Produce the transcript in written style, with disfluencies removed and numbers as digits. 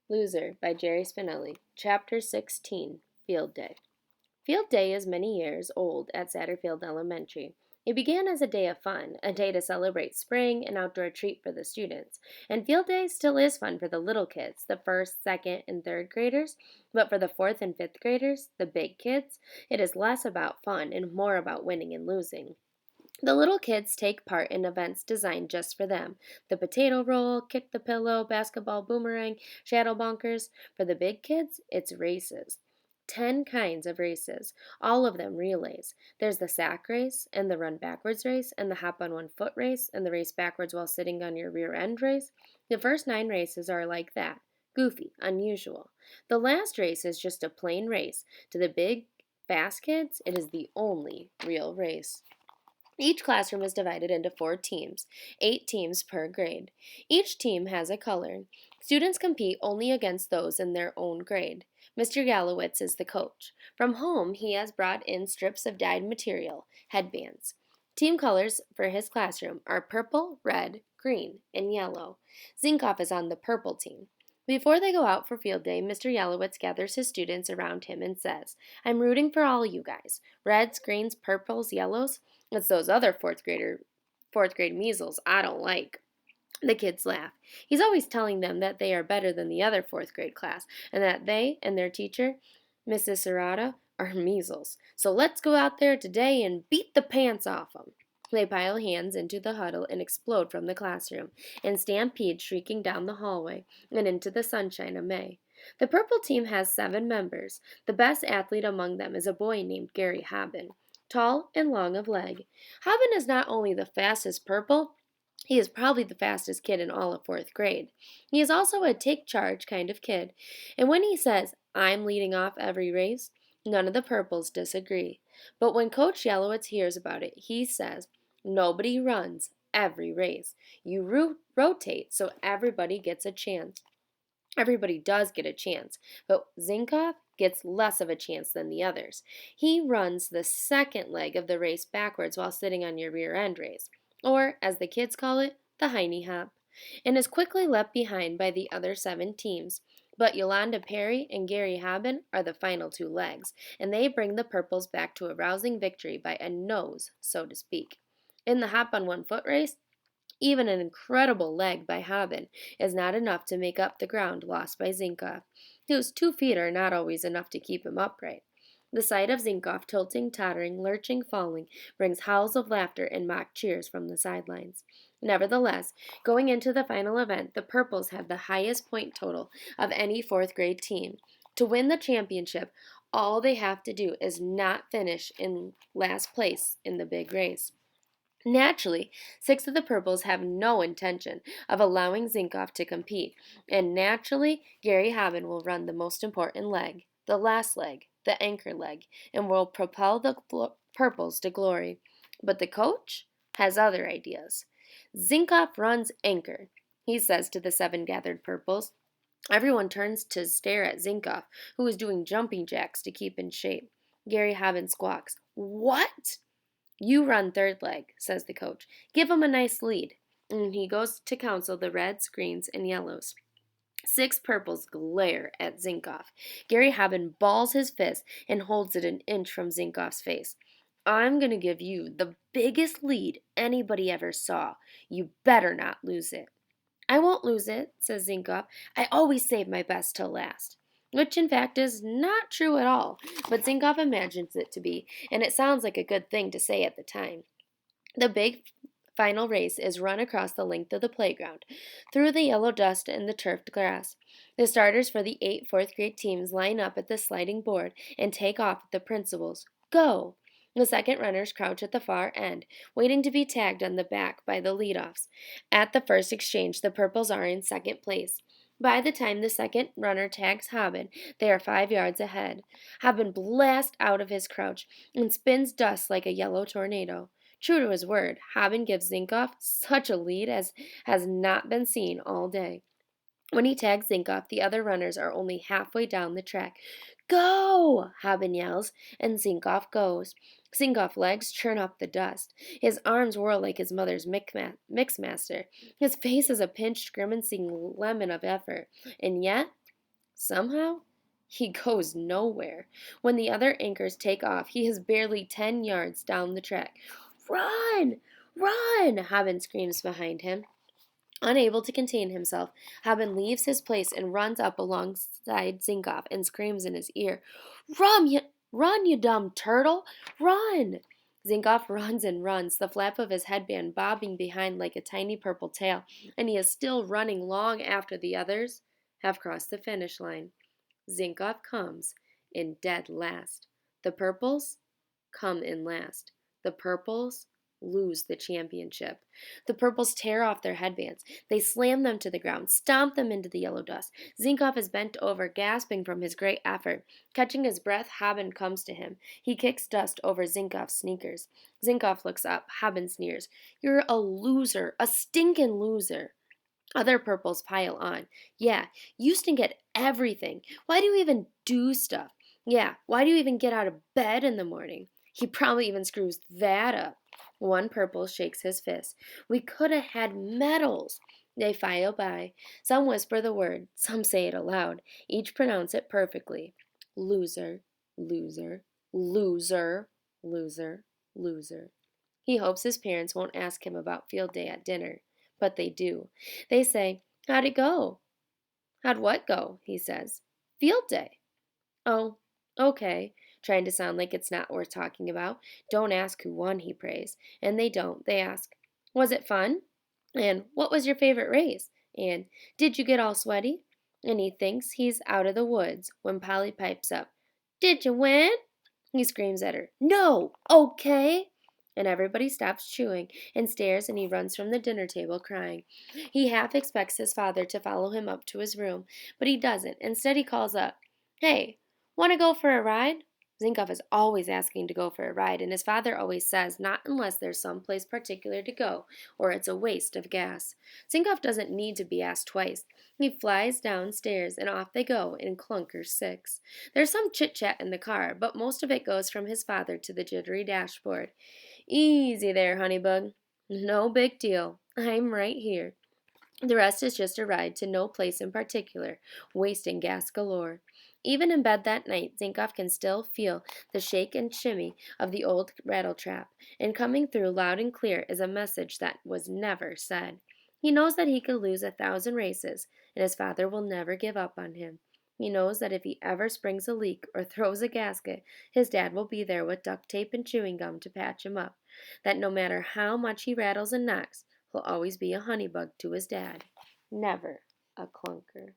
Loser by Jerry Spinelli. Chapter 16 Field Day. Field Day is many years old at Satterfield Elementary. It began as a day of fun, a day to celebrate spring, an outdoor treat for the students. And Field Day still is fun for the little kids, the first, second, and third graders. But for the fourth and fifth graders, the big kids, it is less about fun and more about winning and losing. The little kids take part in events designed just for them. The potato roll, kick the pillow, basketball boomerang, shadow bonkers. For the big kids, it's races. 10 kinds of races, all of them relays. There's the sack race, and the run backwards race, and the hop on one foot race, and the race backwards while sitting on your rear end race. The first 9 races are like that, goofy, unusual. The last race is just a plain race. To the big, fast kids, it is the only real race. Each classroom is divided into 4 teams, 8 teams per grade. Each team has a color. Students compete only against those in their own grade. Mr. Gallowitz is the coach. From home, he has brought in strips of dyed material, headbands. Team colors for his classroom are purple, red, green, and yellow. Zinkoff is on the purple team. Before they go out for field day, Mr. Yalowitz gathers his students around him and says, I'm rooting for all you guys. Reds, greens, purples, yellows. It's those other fourth grade measles I don't like. The kids laugh. He's always telling them that they are better than the other fourth grade class, and that they and their teacher, Mrs. Serrata, are measles. So let's go out there today and beat the pants off 'em. They pile hands into the huddle and explode from the classroom, and stampede shrieking down the hallway and into the sunshine of May. The purple team has 7 members. The best athlete among them is a boy named Gary Haben, tall and long of leg. Haben is not only the fastest purple, he is probably the fastest kid in all of fourth grade. He is also a take charge kind of kid, and when he says, I'm leading off every race, none of the purples disagree. But when Coach Yelowitz hears about it, he says, nobody runs every race. You rotate so everybody gets a chance. Everybody does get a chance, but Zinkoff gets less of a chance than the others. He runs the second leg of the race backwards while sitting on your rear end race, or, as the kids call it, the hiney hop, and is quickly left behind by the other 7 teams. But Yolanda Perry and Gary Haben are the final 2 legs, and they bring the purples back to a rousing victory by a nose, so to speak. In the hop on one foot race, even an incredible leg by Haben is not enough to make up the ground lost by Zinkoff, whose 2 feet are not always enough to keep him upright. The sight of Zinkoff tilting, tottering, lurching, falling brings howls of laughter and mock cheers from the sidelines. Nevertheless, going into the final event, the Purples have the highest point total of any fourth grade team. To win the championship, all they have to do is not finish in last place in the big race. Naturally, 6 of the purples have no intention of allowing Zinkoff to compete, and naturally, Gary Haben will run the most important leg, the last leg, the anchor leg, and will propel the purples to glory. But the coach has other ideas. Zinkoff runs anchor, he says to the 7 gathered purples. Everyone turns to stare at Zinkoff, who is doing jumping jacks to keep in shape. Gary Haben squawks, What? You run third leg, says the coach. Give 'em a nice lead. And he goes to counsel the reds, greens, and yellows. 6 purples glare at Zinkoff. Gary Haben balls his fist and holds it an inch from Zinkoff's face. I'm going to give you the biggest lead anybody ever saw. You better not lose it. I won't lose it, says Zinkoff. I always save my best till last. Which, in fact, is not true at all, but Zinkoff imagines it to be, and it sounds like a good thing to say at the time. The big final race is run across the length of the playground, through the yellow dust and the turfed grass. The starters for the 8 fourth grade teams line up at the sliding board and take off at the principal's Go! The second runners crouch at the far end, waiting to be tagged on the back by the leadoffs. At the first exchange, the purples are in second place. By the time the second runner tags Haben, they are 5 yards ahead. Haben blasts out of his crouch and spins dust like a yellow tornado. True to his word, Haben gives Zinkoff such a lead as has not been seen all day. When he tags Zinkoff, the other runners are only halfway down the track. Go! Haben yells, and Zinkoff goes. Zinkoff's legs churn up the dust. His arms whirl like his mother's mixmaster. His face is a pinched, grimacing lemon of effort. And yet, Somehow, he goes nowhere. When the other anchors take off, he is barely 10 yards down the track. Run! Run! Haben screams behind him. Unable to contain himself, Haben leaves his place and runs up alongside Zinkoff and screams in his ear, Run, you dumb turtle! Run! Zinkoff runs and runs, the flap of his headband bobbing behind like a tiny purple tail, and he is still running long after the others have crossed the finish line. Zinkoff comes in dead last. The purples come in last. The purples lose the championship. The purples tear off their headbands. They slam them to the ground, stomp them into the yellow dust. Zinkoff is bent over, gasping from his great effort. Catching his breath, Haben comes to him. He kicks dust over Zinkoff's sneakers. Zinkoff looks up. Haben sneers. You're a loser, a stinking loser. Other purples pile on. Yeah, you stink at everything. Why do you even do stuff? Yeah, why do you even get out of bed in the morning? He probably even screws that up. One purple shakes his fist. We could have had medals. They file by. Some whisper the word, some say it aloud. Each pronounce it perfectly. Loser, loser, loser, loser, loser. He hopes his parents won't ask him about field day at dinner. But they do. They say, How'd it go? How'd what go? He says. Field day. Oh, okay. Trying to sound like it's not worth talking about. Don't ask who won, he prays. And they don't. They ask, Was it fun? And what was your favorite race? And did you get all sweaty? And he thinks he's out of the woods when Polly pipes up. Did you win? He screams at her. No, okay. And everybody stops chewing and stares, and he runs from the dinner table crying. He half expects his father to follow him up to his room, but he doesn't. Instead, he calls up, Hey, want to go for a ride? Zinkoff is always asking to go for a ride, and his father always says not unless there's some place particular to go, or it's a waste of gas. Zinkoff doesn't need to be asked twice. He flies downstairs, and off they go in clunkers 6. There's some chit-chat in the car, but most of it goes from his father to the jittery dashboard. Easy there, Honeybug. No big deal. I'm right here. The rest is just a ride to no place in particular, wasting gas galore. Even in bed that night, Zinkoff can still feel the shake and shimmy of the old rattletrap, and coming through loud and clear is a message that was never said. He knows that he could lose 1,000 races, and his father will never give up on him. He knows that if he ever springs a leak or throws a gasket, his dad will be there with duct tape and chewing gum to patch him up. That no matter how much he rattles and knocks, he'll always be a honeybug to his dad. Never a clunker.